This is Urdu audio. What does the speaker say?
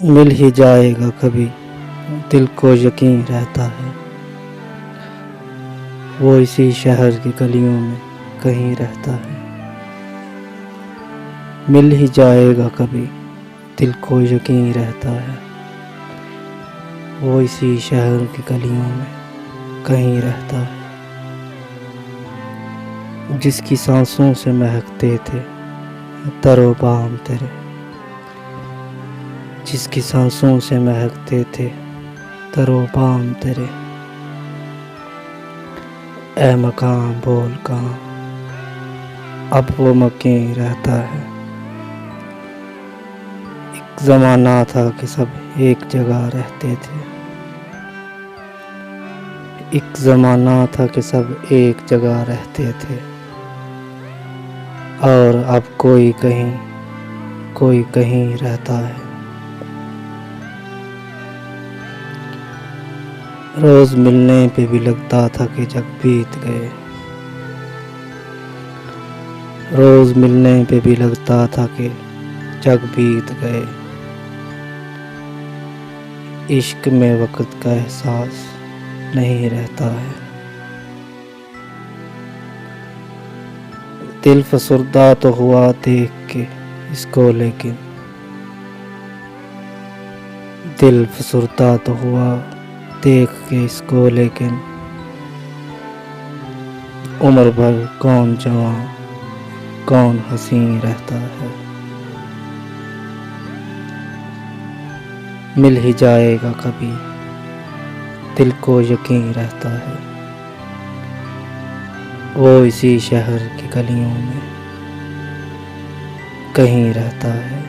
مل ہی جائے گا کبھی، دل کو یقین رہتا ہے، وہ اسی شہر کی گلیوں میں کہیں رہتا ہے۔ مل ہی جائے گا کبھی، دل کو یقین رہتا ہے، وہ اسی شہر کی گلیوں میں کہیں رہتا ہے۔ جس کی سانسوں سے مہکتے تھے در و بام تیرے، جس کی سانسوں سے مہکتے تھے در و بام تیرے، اے مکان بول کہاں اب وہ مکین رہتا ہے۔ ایک زمانہ تھا کہ سب ایک جگہ رہتے تھے، ایک زمانہ تھا کہ سب ایک جگہ رہتے تھے، اور اب کوئی کہیں رہتا ہے۔ روز ملنے پہ بھی لگتا تھا کہ جگ بیت گئے، روز ملنے پہ بھی لگتا تھا کہ جگ بیت گئے۔ عشق میں وقت کا احساس نہیں رہتا ہے، دل فسردہ تو ہوا دیکھ کے اس کو، لیکن دل فسردہ تو ہوا دیکھ کے اس کو، لیکن عمر بھر کون جواں کون حسین رہتا ہے۔ مل ہی جائے گا کبھی، دل کو یقین رہتا ہے، وہ اسی شہر کی گلیوں میں کہیں رہتا ہے۔